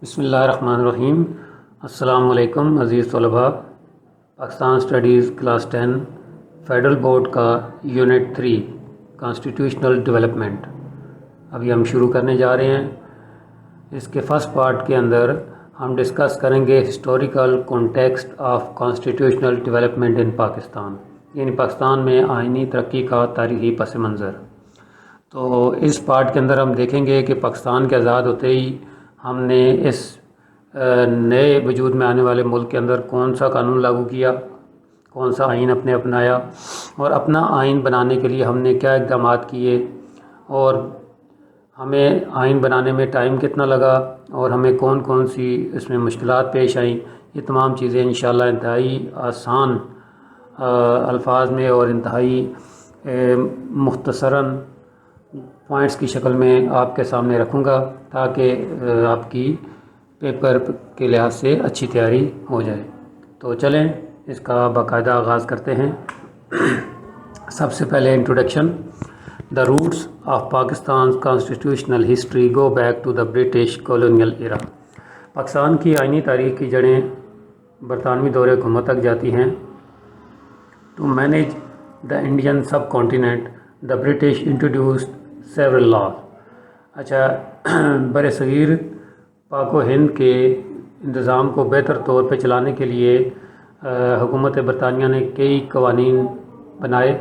بسم اللہ الرحمن الرحیم۔ السلام علیکم عزیز طلباء۔ Pakistan studies class 10 federal board کا یونٹ 3 کانسٹیٹیوشنل ڈیولپمنٹ ابھی ہم شروع کرنے جا رہے ہیں۔ اس کے فرسٹ پارٹ کے اندر ہم ڈسکس کریں گے historical context of constitutional development in Pakistan, یعنی پاکستان میں آئینی ترقی کا تاریخی پس منظر۔ تو اس پارٹ کے اندر ہم دیکھیں گے کہ پاکستان کے آزاد ہوتے ہی ہم نے اس نئے وجود میں آنے والے ملک کے اندر کون سا قانون لاگو کیا، کون سا آئین اپنایا، اور اپنا آئین بنانے کے لیے ہم نے کیا اقدامات کیے، اور ہمیں آئین بنانے میں ٹائم کتنا لگا، اور ہمیں کون کون سی اس میں مشکلات پیش آئیں۔ یہ تمام چیزیں انشاءاللہ انتہائی آسان الفاظ میں اور انتہائی مختصراً پوائنٹس کی شکل میں آپ کے سامنے رکھوں گا تاکہ آپ کی پیپر کے لحاظ سے اچھی تیاری ہو جائے۔ تو چلیں اس کا باقاعدہ آغاز کرتے ہیں۔ سب سے پہلے introduction. The roots of Pakistan constitutional history go back to the British colonial era. Pakistan کی آئینی تاریخ کی جڑیں برطانوی دور حکومت تک جاتی ہیں۔ To manage the Indian subcontinent the British introduced several laws. اچھا، بر صغیر پاک و ہند کے انتظام کو بہتر طور پہ چلانے کے لیے حکومت برطانیہ نے کئی قوانین بنائے،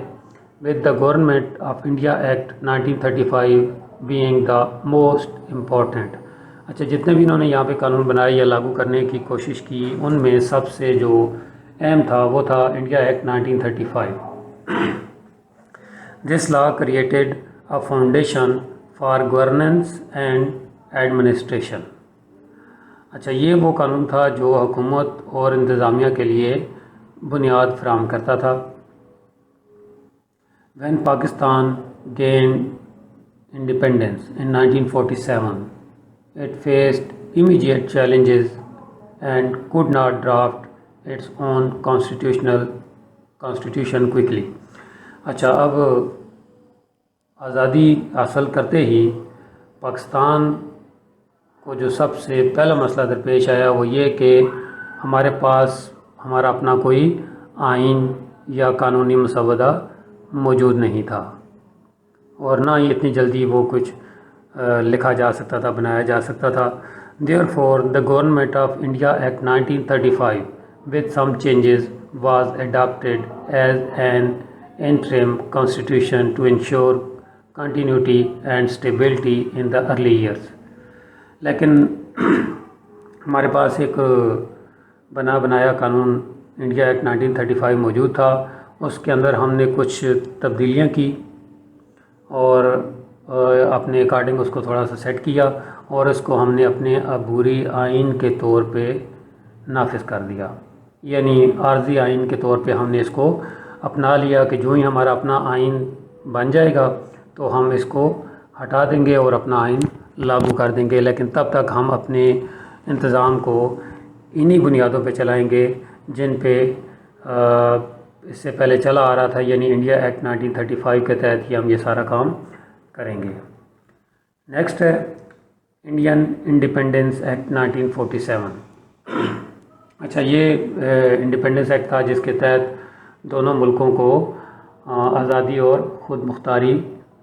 with the government of India act 1935 being the most important. اچھا، جتنے بھی انہوں نے یہاں پہ قانون بنائے یا لاگو کرنے کی کوشش کی، ان میں سب سے جو اہم تھا وہ تھا India act 1935۔ This law created a foundation for governance and administration۔ اچھا، یہ وہ قانون تھا جو حکومت اور انتظامیہ کے لیے بنیاد فراہم کرتا تھا۔ When Pakistan gained independence in 1947, it faced immediate challenges and could not draft its own constitution quickly۔ اچھا، اب آزادی حاصل کرتے ہی پاکستان کو جو سب سے پہلا مسئلہ درپیش آیا وہ یہ کہ ہمارے پاس ہمارا اپنا کوئی آئین یا قانونی مسودہ موجود نہیں تھا، اور نہ ہی اتنی جلدی وہ کچھ لکھا جا سکتا تھا، بنایا جا سکتا تھا۔ Therefore, the Government of India Act 1935 with some changes was adopted as an interim constitution to ensure continuity and stability in the early years۔ لیکن ہمارے پاس ایک بنایا قانون انڈیا ایکٹ 1935 موجود تھا، اس کے اندر ہم نے کچھ تبدیلیاں کی اور اپنے اکارڈنگ اس کو تھوڑا سا سیٹ کیا، اور اس کو ہم نے اپنے عبوری آئین کے طور پہ نافذ کر دیا، یعنی عارضی آئین کے طور پہ ہم نے اس کو اپنا لیا کہ جو ہی ہمارا اپنا آئین بن جائے گا تو ہم اس کو ہٹا دیں گے اور اپنا آئین لاگو کر دیں گے، لیکن تب تک ہم اپنے انتظام کو انہی بنیادوں پہ چلائیں گے جن پہ اس سے پہلے چلا آ رہا تھا، یعنی انڈیا ایکٹ 1935 کے تحت ہی ہم یہ سارا کام کریں گے۔ نیکسٹ ہے انڈین انڈیپینڈنس ایکٹ 1947۔ اچھا، یہ انڈیپینڈنس ایکٹ تھا جس کے تحت دونوں ملکوں کو آزادی اور خود مختاری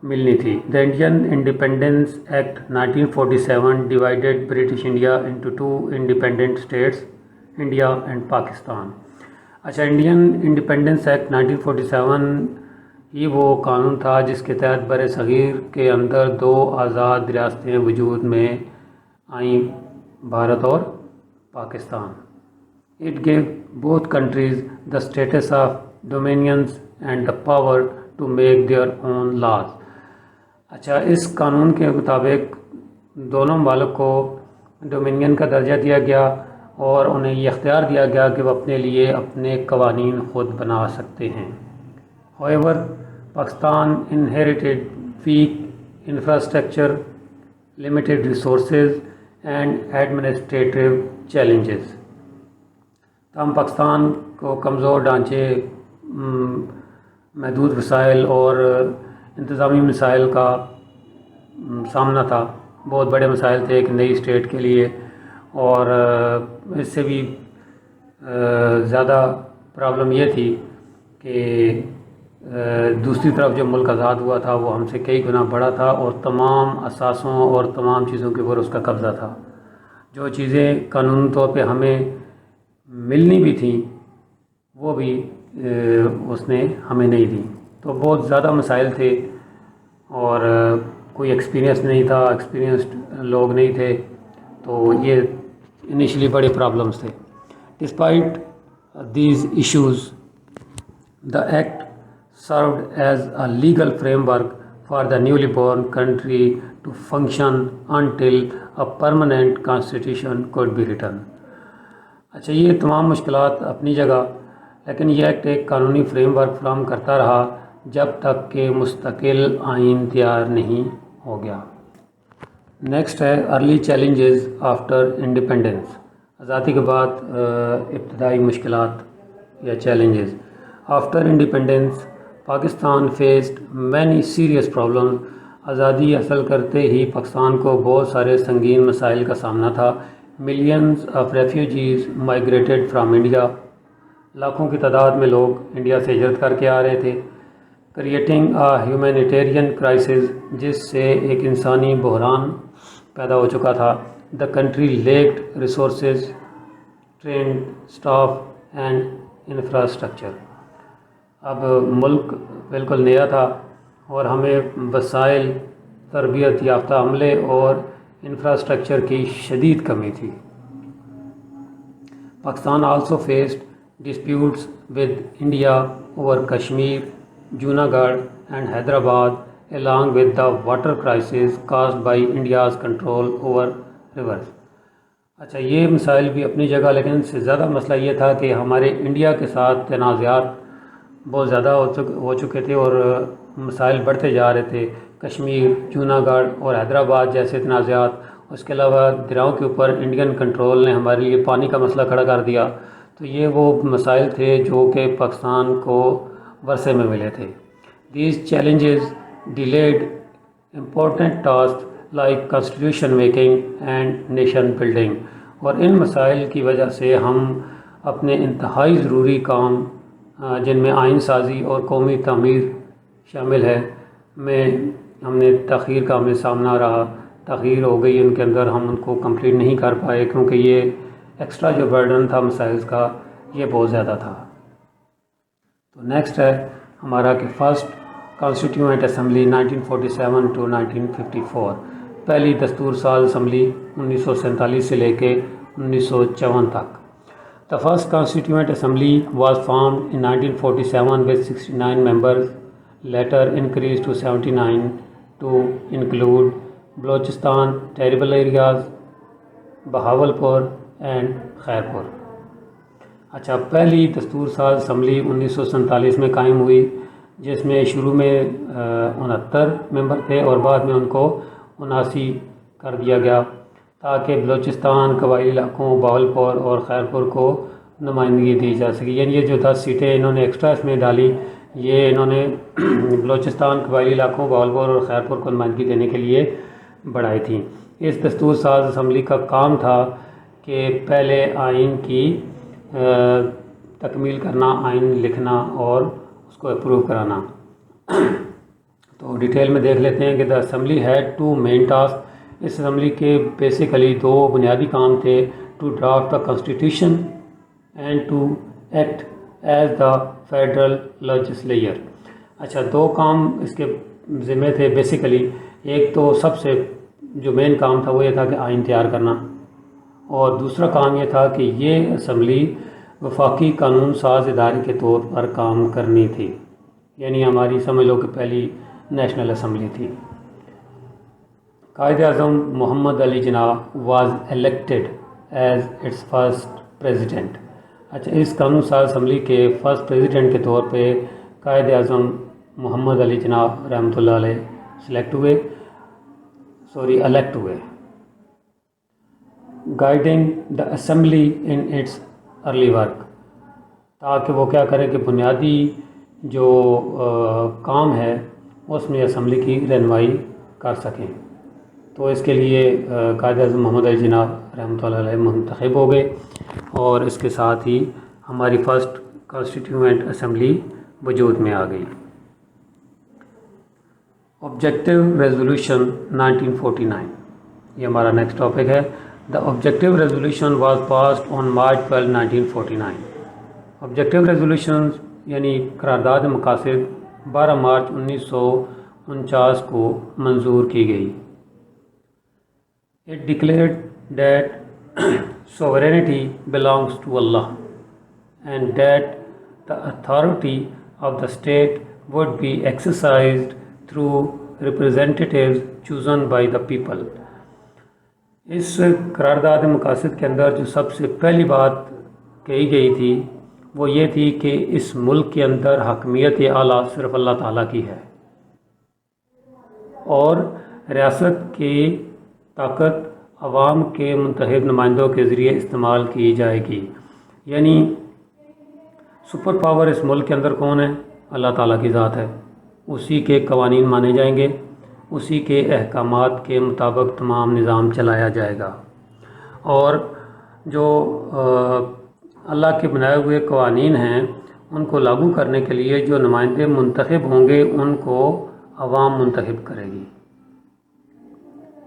ملنی تھی۔ The Indian Independence Act 1947 divided British India into two independent states, India and Pakistan. اچھا، انڈین انڈیپینڈنس ایکٹ 1947 ہی وہ قانون تھا جس کے تحت بر صغیر کے اندر دو آزاد ریاستیں وجود میں آئیں، بھارت اور Pakistan. It gave both countries the status of dominions and the power to make their own laws۔ اچھا، اس قانون کے مطابق دونوں ممالک کو ڈومینین کا درجہ دیا گیا اور انہیں یہ اختیار دیا گیا کہ وہ اپنے لیے اپنے قوانین خود بنا سکتے ہیں۔ However, Pakistan inherited weak infrastructure, limited resources and administrative challenges۔ ہم پاکستان کو کمزور ڈھانچے، محدود وسائل اور انتظامی مسائل کا سامنا تھا۔ بہت بڑے مسائل تھے ایک نئی اسٹیٹ کے لیے، اور اس سے بھی زیادہ پرابلم یہ تھی کہ دوسری طرف جو ملک آزاد ہوا تھا وہ ہم سے کئی گنا بڑا تھا اور تمام اثاثوں اور تمام چیزوں کے اوپر اس کا قبضہ تھا. جو چیزیں قانونی طور پہ ہمیں ملنی بھی تھیں وہ بھی اس نے ہمیں نہیں دی. تو بہت زیادہ مسائل تھے اور کوئی ایکسپیرینس نہیں تھا، ایکسپیرینسڈ لوگ نہیں تھے، تو یہ انیشلی بڑے پرابلمس تھے. Despite these issues the act served as a legal framework for the newly born country to function until a permanent constitution could be written. اچھا، یہ تمام مشکلات اپنی جگہ، لیکن یہ ایکٹ ایک قانونی فریم ورک فراہم کرتا رہا جب تک کہ مستقل آئین تیار نہیں ہو گیا. نیکسٹ ہے ارلی چیلنجز آفٹر انڈیپینڈنس. آزادی کے بعد ابتدائی مشکلات یا challenges. After independence Pakistan faced many serious problem. آزادی حاصل کرتے ہی پاکستان کو بہت سارے سنگین مسائل کا سامنا تھا. Millions of refugees migrated from India. لاکھوں کی تعداد میں لوگ انڈیا سے ہجرت کر کے آ رہے تھے. کریٹنگ آ ہیومینیٹیرین کرائسس، جس سے ایک انسانی بحران پیدا ہو چکا تھا. The country lacked resources, trained staff and infrastructure. اب ملک بالکل نیا تھا اور ہمیں وسائل، تربیت یافتہ عملے اور انفراسٹرکچر کی شدید کمی تھی. Pakistan also faced disputes with India over Kashmir, Junagadh and Hyderabad along with the water crisis caused by India's control over rivers. اچھا، یہ مسائل بھی اپنی جگہ، لیکن ان سے زیادہ مسئلہ یہ تھا کہ ہمارے انڈیا کے ساتھ تنازعات بہت زیادہ ہو چکے تھے اور مسائل بڑھتے جا رہے تھے. کشمیر، جوناگڑھ اور حیدرآباد جیسے تنازعات. اس کے علاوہ دریاؤں کے اوپر انڈین کنٹرول نے ہمارے لیے پانی کا مسئلہ کھڑا کر دیا. تو یہ وہ مسائل تھے جو کہ پاکستان کو ورثے میں ملے تھے. These challenges delayed important tasks like constitution making and nation building. اور ان مسائل کی وجہ سے ہم اپنے انتہائی ضروری کام جن میں آئین سازی اور قومی تعمیر شامل ہے میں ہم نے تاخیر کا ہمیں سامنا رہا. تاخیر ہو گئی ان کے اندر، ہم ان کو کمپلیٹ نہیں کر پائے کیونکہ یہ ایکسٹرا جو برڈن تھا مسائل کا یہ بہت زیادہ تھا. تو نیکسٹ ہے ہمارا کہ فرسٹ کانسٹیٹیوئنٹ اسمبلی 1947 to 1954. پہلی دستور ساز اسمبلی 1947 سے لے کے 1954 تک. The first constituent assembly was formed in 1947 with 69 members, later increased to 79 to include Balochistan, Terrible areas, Bahawalpur and Khairpur. اچھا، پہلی دستور ساز اسمبلی 1947 میں قائم ہوئی، جس میں شروع میں 69 ممبر تھے اور بعد میں ان کو 79 کر دیا گیا تاکہ بلوچستان، قبائلی علاقوں، بہاولپور اور خیرپور کو نمائندگی دی جا سکی. یعنی یہ جو 10 سیٹیں انہوں نے ایکسٹرا اس میں ڈالی، یہ انہوں نے بلوچستان، قبائلی علاقوں، بہاولپور اور خیرپور کو نمائندگی دینے کے لیے بڑھائی تھیں. اس دستور ساز اسمبلی کا کام تھا کہ پہلے آئین کی تکمیل کرنا، آئین لکھنا اور اس کو اپروو کرانا. تو ڈیٹیل میں دیکھ لیتے ہیں کہ the assembly had 2 main task. اس اسمبلی کے بیسیکلی 2 بنیادی کام تھے: to draft the constitution and to act as the federal legislature. اچھا، 2 کام اس کے ذمے تھے بیسیکلی. ایک تو سب سے جو مین کام تھا وہ یہ تھا کہ آئین تیار کرنا، اور دوسرا کام یہ تھا کہ یہ اسمبلی وفاقی قانون ساز ادارے کے طور پر کام کرنی تھی. یعنی ہماری سمجھ لو کہ پہلی نیشنل اسمبلی تھی. Quaid Azam Muhammad Ali Jinnah was elected as its first president. اچھا، اس قانون ساز اسمبلی کے فرسٹ پریزیڈنٹ کے طور پہ قائد اعظم محمد علی جناح رحمۃ اللہ علیہ الیکٹ ہوئے. Guiding the assembly in its early work, تاکہ وہ کیا کریں کہ بنیادی جو کام ہے اس میں اسمبلی کی رہنمائی کر سکیں. تو اس کے لیے قائد اعظم محمد علی جناح رحمۃ اللہ علیہ منتخب ہو گئے، اور اس کے ساتھ ہی ہماری فرسٹ کانسٹیٹیوئنٹ اسمبلی وجود میں آ گئی۔ آبجیکٹیو ریزولوشن 1949، یہ ہمارا نیکسٹ ٹاپک ہے۔ دا objective resolution was passed on March 12، 1949۔ Objective resolution یعنی قرارداد مقاصد 12 مارچ 1949 کو منظور کی گئی۔ It declared that sovereignty belongs to Allah and that the authority of the state would be exercised through representatives chosen by the people۔ اس قرارداد مقاصد کے اندر جو سب سے پہلی بات کہی گئی تھی وہ یہ تھی کہ اس ملک کے اندر حاکمیت اعلیٰ صرف اللہ تعالیٰ کی ہے، اور ریاست کی طاقت عوام کے منتخب نمائندوں کے ذریعے استعمال کی جائے گی۔ یعنی سپر پاور اس ملک کے اندر کون ہے؟ اللہ تعالیٰ کی ذات ہے، اسی کے قوانین مانے جائیں گے، اسی کے احکامات کے مطابق تمام نظام چلایا جائے گا، اور جو اللہ کے بنائے ہوئے قوانین ہیں ان کو لاگو کرنے کے لیے جو نمائندے منتخب ہوں گے ان کو عوام منتخب کرے گی۔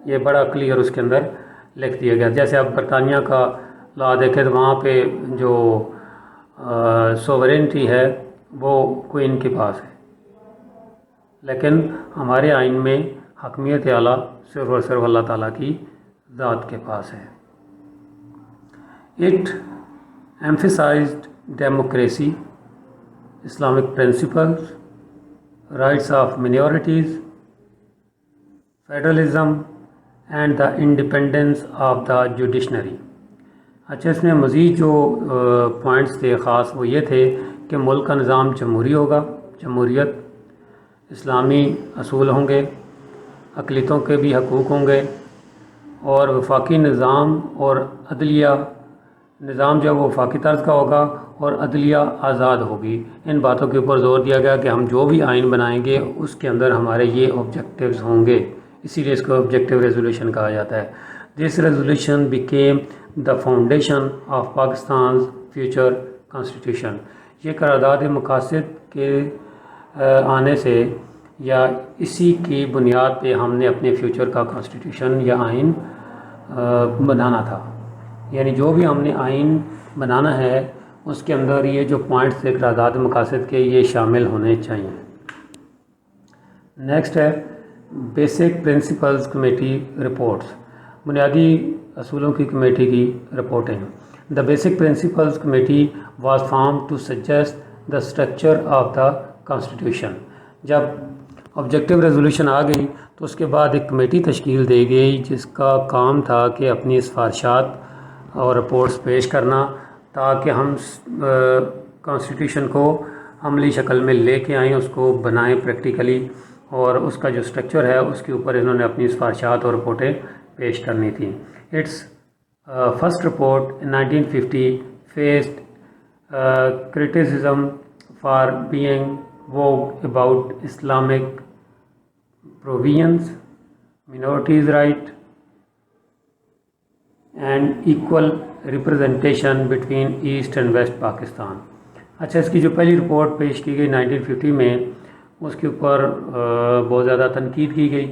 یہ بڑا کلیئر اس کے اندر لکھ دیا گیا۔ جیسے آپ برطانیہ کا لا دیکھیں تو وہاں پہ جو سوورینٹی ہے وہ کوئین کے پاس ہے، لیکن ہمارے آئین میں حاکمیت اعلیٰ صرف اور صرف اللہ تعالیٰ کی ذات کے پاس ہے۔ It emphasized democracy, Islamic principles, rights of minorities, federalism and the independence of the judiciary۔ اچھا، اس میں مزید جو پوائنٹس تھے خاص وہ یہ تھے کہ ملک کا نظام جمہوری ہوگا، جمہوریت، اسلامی اصول ہوں گے، اقلیتوں کے بھی حقوق ہوں گے، اور وفاقی نظام اور عدلیہ نظام جو ہے وہ وفاقی طرز کا ہوگا، اور عدلیہ آزاد ہوگی۔ ان باتوں کے اوپر زور دیا گیا کہ ہم جو بھی آئین بنائیں گے اس کے اندر ہمارے یہ آبجیکٹیوز ہوں گے، اسی لیے اس کو آبجیکٹیو ریزولوشن کہا جاتا ہے۔ This resolution became the foundation of Pakistan's future constitution. یہ قرارداد مقاصد کے آنے سے یا اسی کی بنیاد پہ ہم نے اپنے فیوچر کا کانسٹیٹیوشن یا آئین بنانا تھا۔ یعنی جو بھی ہم نے آئین بنانا ہے اس کے اندر یہ جو پوائنٹس تھے قرارداد مقاصد کے یہ شامل ہونے چاہیے۔ نیکسٹ ہے بیسک پرنسپلز کمیٹی رپورٹس، بنیادی اصولوں کی کمیٹی کی reporting. The basic principles committee was form to suggest the structure of the constitution. جب آبجیکٹیو ریزولوشن آ گئی تو اس کے بعد ایک کمیٹی تشکیل دی گئی جس کا کام تھا کہ اپنی سفارشات اور رپورٹس پیش کرنا تاکہ ہم کانسٹیٹیوشن کو عملی شکل میں لے کے آئیں، اس کو بنائیں پریکٹیکلی، اور اس کا جو اسٹرکچر ہے اس کے اوپر انہوں نے اپنی سفارشات اور رپورٹیں پیش کرنی تھیں۔ Its first report in 1950 faced criticism for being vague about Islamic provisions, minorities' right and equal representation between East and West Pakistan. اچھا، اس کی جو پہلی رپورٹ پیش کی گئی 1950 میں اس کے اوپر بہت زیادہ تنقید کی گئی،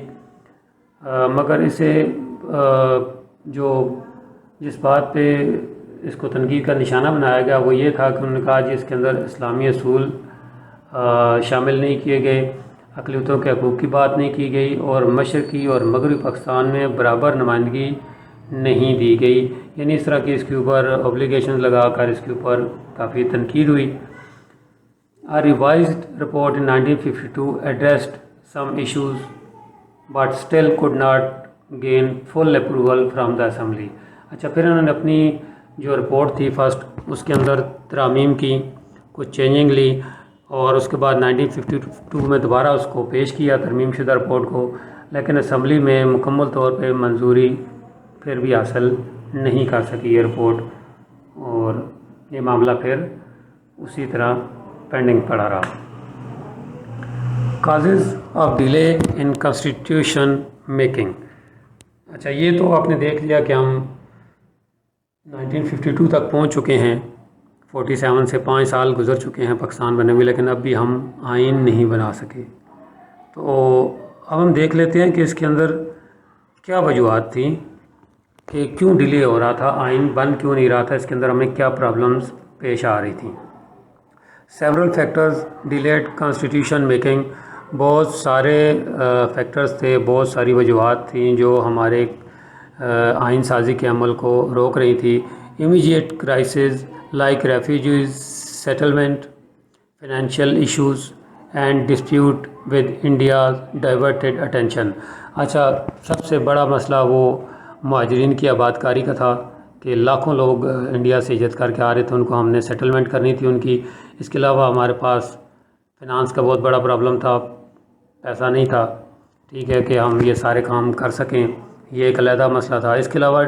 مگر اسے جو جس بات پہ اس کو تنقید کا نشانہ بنایا گیا وہ یہ تھا کہ انہوں نے کہا جی اس کے اندر اسلامی اصول شامل نہیں کیے گئے، اقلیتوں کے حقوق کی بات نہیں کی گئی، اور مشرقی اور مغربی پاکستان میں برابر نمائندگی نہیں دی گئی۔ یعنی اس طرح کی اس کے اوپر اوبلیگیشنز لگا کر اس کے اوپر کافی تنقید ہوئی۔ A revised report in 1952 addressed some issues but still could not gain full approval from the assembly۔ اچھا، پھر انہوں نے اپنی جو رپورٹ تھی فرسٹ اس کے اندر ترامیم کی، کچھ چینجنگ لی، اور اس کے بعد 1952 میں دوبارہ اس کو پیش کیا ترمیم شدہ رپورٹ کو، لیکن اسمبلی میں مکمل طور پہ منظوری پھر بھی حاصل نہیں کر سکی یہ رپورٹ، اور یہ معاملہ پھر اسی طرح پینڈنگ پڑا رہا۔ Causes of delay in constitution making. اچھا، یہ تو آپ نے دیکھ لیا کہ ہم 1952 تک پہنچ چکے ہیں، 47 سے 5 سال گزر چکے ہیں پاکستان بننے میں، لیکن اب بھی ہم آئین نہیں بنا سکے۔ تو اب ہم دیکھ لیتے ہیں کہ اس کے اندر کیا وجوہات تھیں کہ کیوں ڈیلے ہو رہا تھا، آئین بن کیوں نہیں رہا تھا، اس کے اندر ہمیں کیا پرابلمز پیش آ رہی تھیں۔ Several factors delayed constitution making, بہت سارے فیکٹرز تھے، بہت ساری وجوہات تھیں جو ہمارے آئین سازی کے عمل کو روک رہی تھی۔ Immediate crisis like refugees settlement, financial issues and dispute with India diverted attention. اچھا، سب سے بڑا مسئلہ وہ مہاجرین کی آباد کاری کا تھا کہ لاکھوں لوگ انڈیا سے ہجرت کر کے آ رہے تھے، ان کو ہم نے سیٹلمنٹ کرنی تھی ان کی۔ اس کے علاوہ ہمارے پاس فنانس کا بہت بڑا پرابلم تھا، پیسہ نہیں تھا، ٹھیک ہے، کہ ہم یہ سارے کام کر سکیں، یہ ایک علیحدہ مسئلہ تھا۔ اس کے علاوہ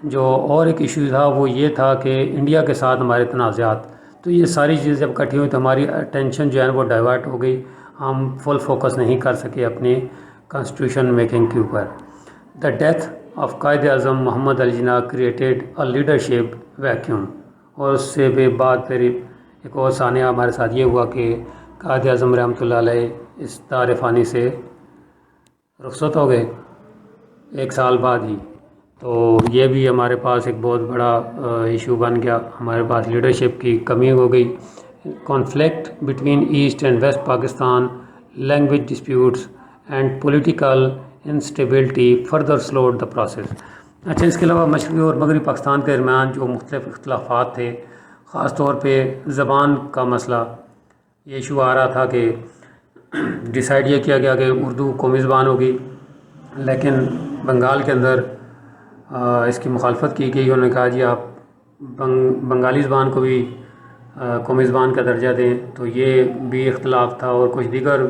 جو اور ایک ایشو تھا وہ یہ تھا کہ انڈیا کے ساتھ ہمارے تنازعات، تو یہ ساری چیزیں جب اکٹھی ہوئی تو ہماری اٹینشن جو ہے وہ ڈائیورٹ ہو گئی، ہم فل فوکس نہیں کر سکے اپنے کانسٹیٹیوشن میکنگ کے اوپر۔ The death of Quaid Azam Muhammad Ali Jinnah created a leadership vacuum, اور اس سے بھی بعد پھر ایک اور سانحہ ہمارے ساتھ یہ ہوا کہ قائد اعظم رحمۃ اللہ علیہ اس دار فانی سے رخصت ہو گئے 1 سال بعد ہی۔ تو یہ بھی ہمارے پاس ایک بہت بڑا ایشو بن گیا، ہمارے پاس لیڈرشپ کی کمی ہو گئی۔ Conflict between East and West Pakistan, language disputes and political instability further slowed the process. اچھا، اس کے علاوہ مشرقی اور مغربی پاکستان کے درمیان جو مختلف اختلافات تھے، خاص طور پہ زبان کا مسئلہ، یہ ایشو آ رہا تھا کہ ڈیسائیڈ یہ کیا گیا کہ اردو قومی زبان ہوگی، لیکن بنگال کے اندر اس کی مخالفت کی گئی، انہوں نے کہا جی آپ بنگالی زبان کو بھی قومی زبان کا درجہ دیں، تو یہ بھی اختلاف تھا، اور کچھ دیگر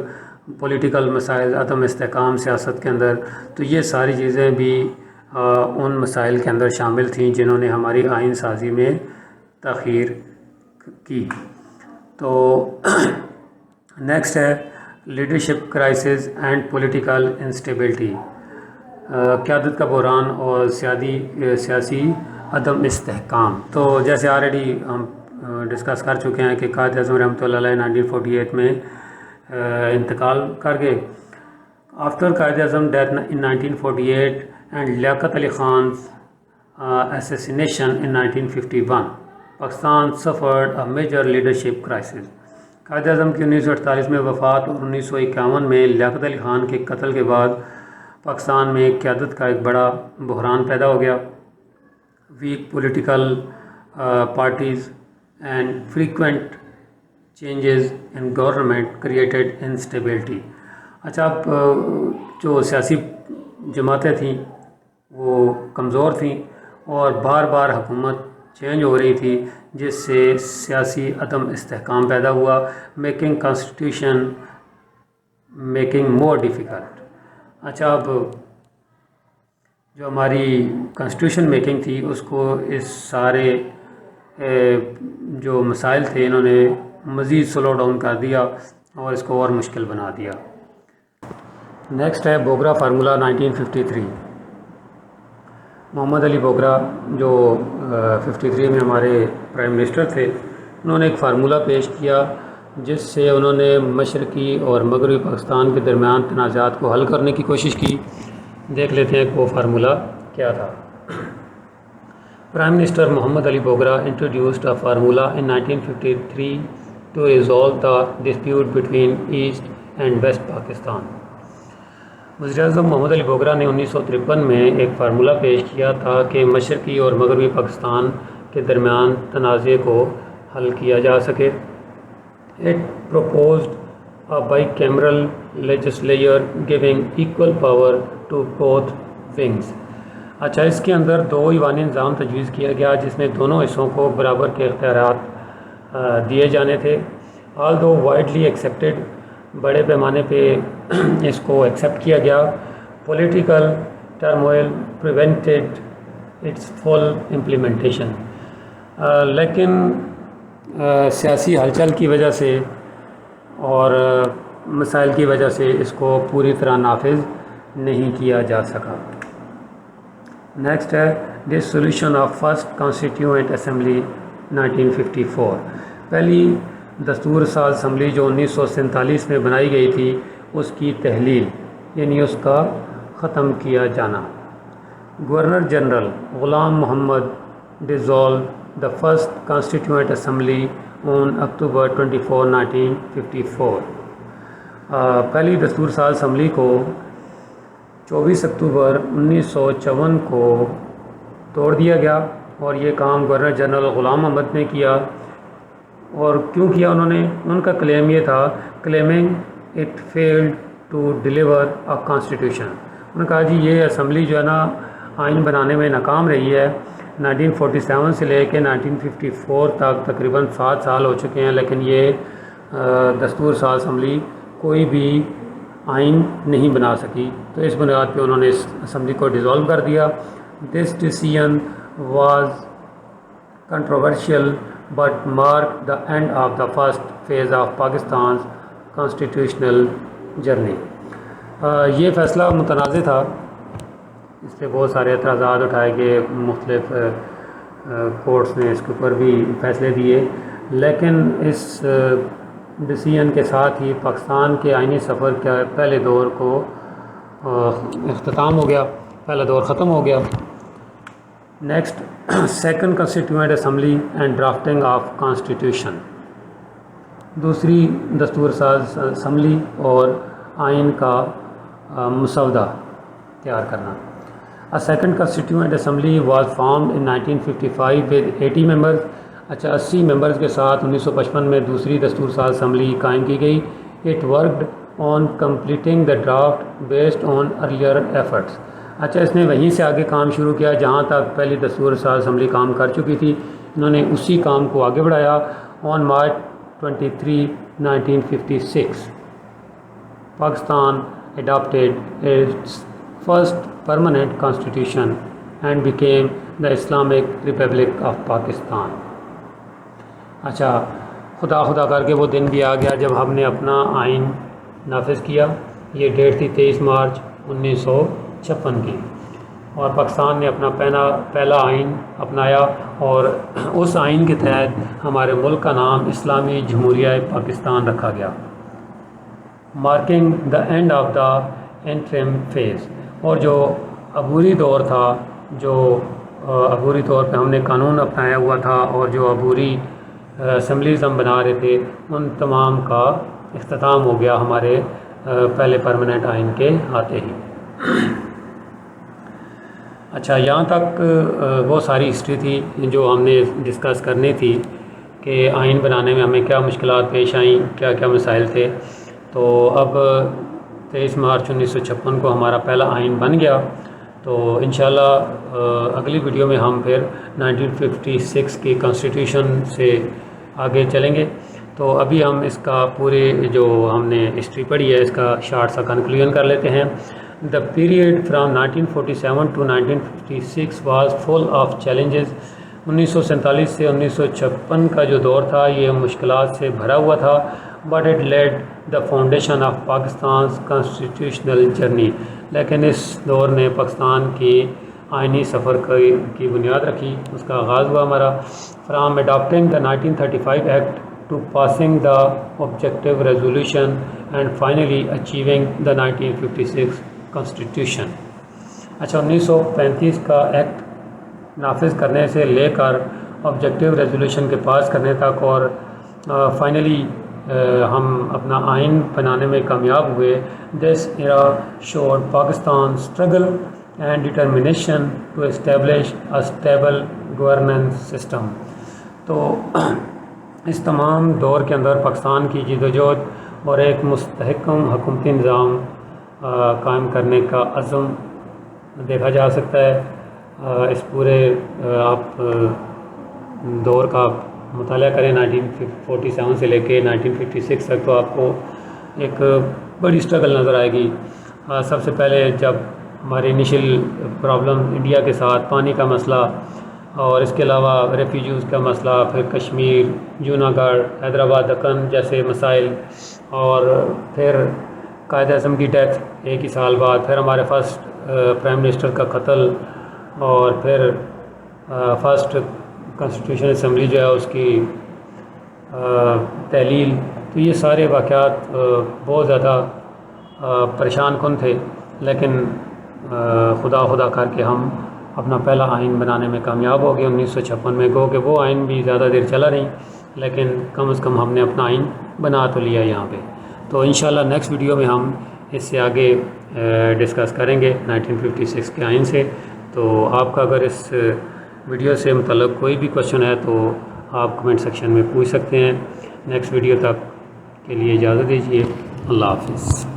پولیٹیکل مسائل، عدم استحکام سیاست کے اندر، تو یہ ساری چیزیں بھی ان مسائل کے اندر شامل تھیں جنہوں نے ہماری آئین سازی میں تاخیر کی۔ تو نیکسٹ ہے leadership crisis and political instability, قیادت کا بحران اور سیاسی عدم استحکام۔ تو جیسے آلریڈی ہم ڈسکس کر چکے ہیں کہ قائد اعظم رحمۃ اللہ علیہ 1948 میں انتقال کر گئے۔ After Quaid Azam death in 1948 and Liaquat Ali Khan's assassination in 1951 Pakistan suffered a major leadership crisis۔ Quaid Azam کی 1948 میں وفات اور 1951 میں لیاقت علی خان کے قتل کے بعد پاکستان میں قیادت کا ایک بڑا بحران پیدا ہو گیا۔ Weak political parties and frequent changes in government created instability. اچھا، اب جو سیاسی جماعتیں تھیں وہ کمزور تھیں اور بار بار حکومت چینج ہو رہی تھی، جس سے سیاسی عدم استحکام پیدا ہوا، making constitution making more difficult. اچھا، اب جو ہماری کانسٹیٹیوشن میکنگ تھی اس کو اس سارے جو مسائل تھے انہوں نے مزید سلو ڈاؤن کر دیا اور اس کو اور مشکل بنا دیا۔ نیکسٹ ہے بوگرا فارمولا 1953۔ محمد علی بوگرا جو 53 میں ہمارے پرائم منسٹر تھے، انہوں نے ایک فارمولہ پیش کیا جس سے انہوں نے مشرقی اور مغربی پاکستان کے درمیان تنازعات کو حل کرنے کی کوشش کی۔ دیکھ لیتے ہیں کہ وہ فارمولہ کیا تھا۔ Prime minister Muhammad Ali Bogra introduced a formula in 1953 to resolve the dispute between East and West Pakistan. وزیر اعظم محمد علی بوگرا نے 1953 میں ایک فارمولہ پیش کیا تھا کہ مشرقی اور مغربی پاکستان کے درمیان تنازع کو حل کیا جا سکے۔ It proposed a bicameral legislature giving equal power to both wings۔ اچھا، اس کے اندر 2 ایوانی نظام تجویز کیا گیا جس میں دونوں حصوں کو برابر کے اختیارات دیے جانے تھے۔ although widely accepted، بڑے پیمانے پہ اس کو ایکسیپٹ کیا گیا، political ٹرموئل prevented its full implementation۔ لیکن سیاسی ہلچل کی وجہ سے اور مسائل کی وجہ سے اس کو پوری طرح نافذ نہیں کیا جا سکا۔ نیکسٹ ہے dissolution of first constituent assembly 1954. پہلی دستور ساز اسمبلی جو 1947 میں بنائی گئی تھی اس کی تحلیل یعنی اس کا ختم کیا جانا. Governor general Ghulam Muhammad dissolve the first constituent assembly on October 24, 1954. پہلی دستور ساز اسمبلی کو 24 اکتوبر 1954 کو توڑ دیا گیا اور یہ کام گورنر جنرل غلام محمد نے کیا. اور کیوں کیا انہوں نے؟ ان کا کلیم یہ تھا claiming it failed to deliver a constitution. انہوں نے کہا جی یہ اسمبلی جو ہے نا آئین بنانے میں ناکام رہی ہے. 1947 سے لے کے 1954 تک تقریباً 7 سال ہو چکے ہیں لیکن یہ دستور ساز اسمبلی کوئی بھی آئین نہیں بنا سکی. تو اس بنیاد پہ انہوں نے اس اسمبلی کو ڈیزالو کر دیا. This decision was controversial but mark the end of the first phase of Pakistan constitutional journey. یہ فیصلہ متنازع تھا, اس پہ بہت سارے اعتراضات اٹھائے گئے, مختلف کورٹس نے اس کے اوپر بھی فیصلے دیے, لیکن اس ڈیسیژن کے ساتھ ہی پاکستان کے آئینی سفر کے پہلے دور کو اختتام ہو گیا, پہلا دور ختم ہو گیا. Next second constituent assembly and drafting of constitution. دوسری دستور ساز اسمبلی اور آئین کا مسودہ تیار کرنا. A second constituent assembly was formed in 1955 with 80 members. اچھا 80 ممبرز کے ساتھ 1955 میں دوسری دستور ساز اسمبلی قائم کی گئی. It worked on completing the draft based on earlier efforts. اچھا اس نے وہیں سے آگے کام شروع کیا جہاں تک پہلی دستور ساز اسمبلی کام کر چکی تھی. انہوں نے اسی کام کو آگے بڑھایا. On March 23, 1956 Pakistan adopted its first permanent constitution and became the Islamic Republic of Pakistan. اچھا خدا کر کے وہ دن بھی آ گیا جب ہم نے اپنا آئین نافذ کیا. یہ ڈیٹ تھی 23 مارچ 1956 کی, اور پاکستان نے اپنا پہلا آئین اپنایا اور اس آئین کے تحت ہمارے ملک کا نام اسلامی جمہوریہ پاکستان رکھا گیا. Marking the end of the interim phase. اور جو عبوری دور تھا, جو عبوری طور پہ ہم نے قانون اپنایا ہوا تھا اور جو عبوری اسمبلیز ہم بنا رہے تھے, ان تمام کا اختتام ہو گیا ہمارے پہلے پرماننٹ آئین کے آتے ہی. اچھا یہاں تک وہ ساری ہسٹری تھی جو ہم نے ڈسکس کرنی تھی کہ آئین بنانے میں ہمیں کیا مشکلات پیش آئیں, کیا کیا مسائل تھے. تو اب 23 مارچ 1956 کو ہمارا پہلا آئین بن گیا. تو انشاءاللہ اگلی ویڈیو میں ہم پھر 1956 کی کانسٹیٹیوشن سے آگے چلیں گے. تو ابھی ہم اس کا پورے جو ہم نے ہسٹری پڑھی ہے اس کا شارٹ سا کنکلوژن کر لیتے ہیں. The period from 1947 to 1956 was full of challenges. 1947 سے 1956 کا جو دور تھا یہ مشکلات سے بھرا ہوا تھا. But it lead the foundation of Pakistan constitutional journey. لیکن اس دور نے پاکستان کی آئینی سفر کی بنیاد رکھی, اس کا آغاز ہوا ہمارا. From adapting the 1935 act to passing the objective resolution and finally achieving the 1956 constitution. اچھا 1935 کا ایکٹ نافذ کرنے سے لے کر آبجیکٹیو ریزولوشن کے پاس کرنے تک اور فائنلی ہم اپنا آئین بنانے میں کامیاب ہوئے. This era showed Pakistan struggle and determination to establish a stable governance system. تو اس تمام دور کے اندر پاکستان کی جدوجہد اور ایک مستحکم حکومتی نظام قائم کرنے کا عزم دیکھا جا سکتا ہے. اس پورے آپ دور کا مطالعہ کریں 1947 سے لے کے 1956 تک تو آپ کو ایک بڑی اسٹرگل نظر آئے گی. سب سے پہلے جب ہمارے انیشل پرابلم انڈیا کے ساتھ پانی کا مسئلہ اور اس کے علاوہ ریفیوجیز کا مسئلہ, پھر کشمیر, جوناگڑھ, حیدرآباد, دکن جیسے مسائل, اور پھر قائد اعظم کی ڈیتھ ایک ہی سال بعد, پھر ہمارے فرسٹ پرائم منسٹر کا قتل, اور پھر فرسٹ کانسٹیٹیوشن اسمبلی جو ہے اس کی تحلیل. تو یہ سارے واقعات بہت زیادہ پریشان کن تھے، لیکن خدا کر کے ہم اپنا پہلا آئین بنانے میں کامیاب ہو گئے 1956 میں. گو کہ وہ آئین بھی زیادہ دیر چلا نہیں، لیکن کم از کم ہم نے اپنا آئین بنا تو لیا یہاں پہ. تو انشاءاللہ نیکسٹ ویڈیو میں ہم اس سے آگے ڈسکس کریں گے 1956 کے آئین سے. تو آپ کا اگر اس ویڈیو سے متعلق کوئی بھی کوشچن ہے تو آپ کمنٹ سیکشن میں پوچھ سکتے ہیں. نیکسٹ ویڈیو تک کے لیے اجازت دیجیے. اللہ حافظ.